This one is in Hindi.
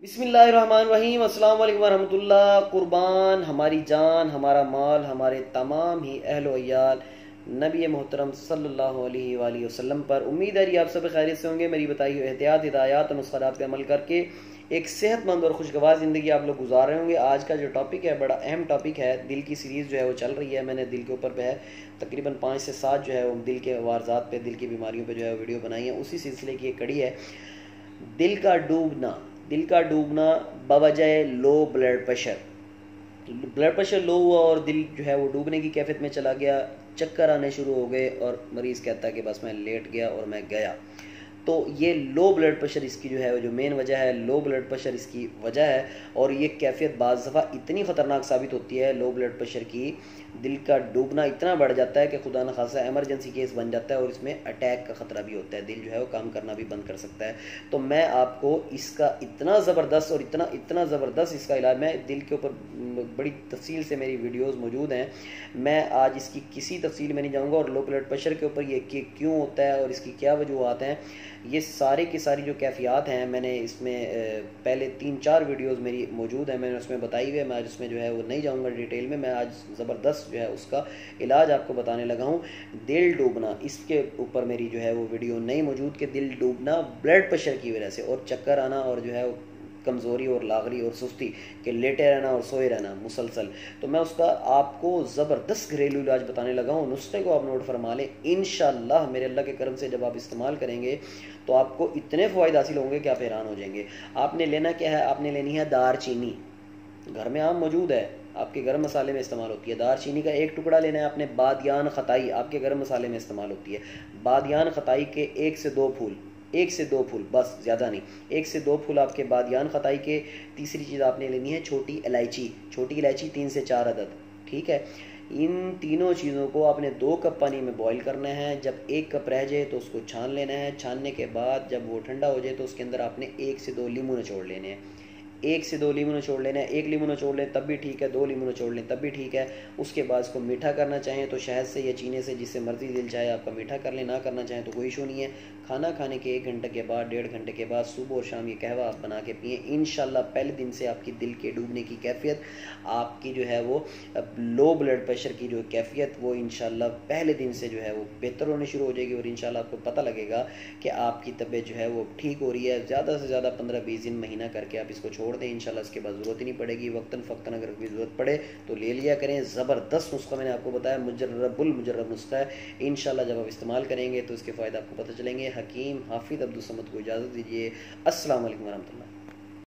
बिस्मिल्लाहिर्रहमानिर्रहीम अस्सलाम वालेकुम वरहमतुल्लाह। कुर्बान हमारी जान, हमारा माल, हमारे तमाम ही अहलो अयाल नबी मोहतरम सल्लल्लाहु अलैहि वसल्लम पर। उम्मीद है आप सब खैरियत से होंगे। मेरी बताई हुई एहतियात, हिदायत और नुस्ख़ात पे अमल करके एक सेहतमंद और खुशगवार ज़िंदगी आप लोग गुजार रहे होंगे। आज का जो टॉपिक है बड़ा अहम टॉपिक है। दिल की सीरीज़ जो है वो चल रही है। मैंने दिल के ऊपर पे है तकरीबन 5 से 7 जो है वो दिल के वारजात पे, दिल की बीमारियों पे जो है वीडियो बनाई है। उसी सिलसिले की एक कड़ी है दिल का डूबना। दिल का डूबना बवजह low blood pressure. Blood pressure low हुआ और दिल जो है वो डूबने की कैफियत में चला गया, चक्कर आने शुरू हो गए और मरीज़ कहता है कि बस मैं लेट गया और मैं गया। तो ये लो ब्लड प्रेशर इसकी जो है वो जो मेन वजह है, लो ब्लड प्रेशर इसकी वजह है। और ये कैफियत बाज़ दफ़ा इतनी ख़तरनाक साबित होती है लो ब्लड प्रेशर की, दिल का डूबना इतना बढ़ जाता है कि खुदा न खासा एमरजेंसी केस बन जाता है और इसमें अटैक का ख़तरा भी होता है। दिल जो है वो काम करना भी बंद कर सकता है। तो मैं आपको इसका इतना ज़बरदस्त और इतना ज़बरदस्त इसका इलाज, मैं दिल के ऊपर बड़ी तफसील से मेरी वीडियोस मौजूद हैं। मैं आज इसकी किसी तफसील में नहीं जाऊंगा और लो ब्लड प्रेशर के ऊपर ये क्यों होता है और इसकी क्या वजूहत हैं, ये सारी की सारी जो कैफियत हैं मैंने इसमें पहले 3-4 वीडियोस मेरी मौजूद हैं, मैंने उसमें बताई हुई है। मैं आज उसमें जो है वो नहीं जाऊंगा डिटेल में। मैं आज ज़बरदस्त जो है उसका इलाज आपको बताने लगा हूँ। दिल डूबना, इसके ऊपर मेरी जो है वो वीडियो नहीं मौजूद कि दिल डूबना ब्लड प्रेशर की वजह से और चक्कर आना और जो है वो कमज़ोरी और लागरी और सुस्ती के लेटे रहना और सोए रहना मुसलसल। तो मैं उसका आपको ज़बरदस्त घरेलू इलाज बताने लगा हूँ। नुस्खे को आप नोट फरमा लें। इंशाअल्लाह मेरे अल्लाह के करम से जब आप इस्तेमाल करेंगे तो आपको इतने फ़वाइद हासिल होंगे कि आप हैरान हो जाएंगे। आपने लेना क्या है, आपने लेनी है दारचीनी। घर में आम मौजूद है, आपके गर्म मसाले में इस्तेमाल होती है। दारचीनी का एक टुकड़ा लेना है आपने। बादियान खताई आपके गर्म मसाले में इस्तेमाल होती है। बादियान खताई के 1 से 2 फूल, 1 से 2 फूल बस, ज़्यादा नहीं, 1 से 2 फूल आपके बादियान खताई के। तीसरी चीज़ आपने लेनी है छोटी इलायची, छोटी इलायची 3 से 4 अदद, ठीक है। इन तीनों चीज़ों को आपने 2 कप पानी में बॉईल करना है। जब 1 कप रह जाए तो उसको छान लेना है। छानने के बाद जब वो ठंडा हो जाए तो उसके अंदर आपने 1 से 2 लीमू निचोड़ लेने हैं। 1 से 2 लीमू निचोड़ लेना है। 1 लीमू निचोड़ लें तब भी ठीक है, 2 लीमू निचोड़ लें तब भी ठीक है। उसके बाद इसको मीठा करना चाहें तो शहद से या चीनी से, जिससे मर्जी दिल चाहे आपका मीठा कर लें, ना करना चाहें तो कोई इशू नहीं है। खाना खाने के 1 घंटे के बाद, 1.5 घंटे के बाद सुबह और शाम ये कहवा आप बना के पिए। इंशाल्लाह पहले दिन से आपकी दिल के डूबने की कैफियत, आपकी जो है वो लो ब्लड प्रेशर की जो कैफियत, वो इंशाल्लाह पहले दिन से जो है वो बेहतर होने शुरू हो जाएगी। और इंशाल्लाह आपको पता लगेगा कि आपकी तबीयत जो है वो ठीक हो रही है। ज़्यादा से ज़्यादा 15-20 दिन, महीना करके आप इसको छोड़ दें। इंशाल्लाह इसके बाद ज़रूरत ही नहीं पड़ेगी। वक्तन फ़क्तन अगर कोई ज़रूरत पड़े तो ले लिया करें। ज़बरदस्त नुस्खा मैंने आपको बताया, मुजर्रब नुस्खा है। इंशाल्लाह जब आप इस्तेमाल करेंगे तो इसके फ़ायदे आपको पता चलेंगे। हकीम हाफिज अब्दुल समद को इजाज़त दीजिए। अस्सलाम वालेकुम वरहमतुल्लाह।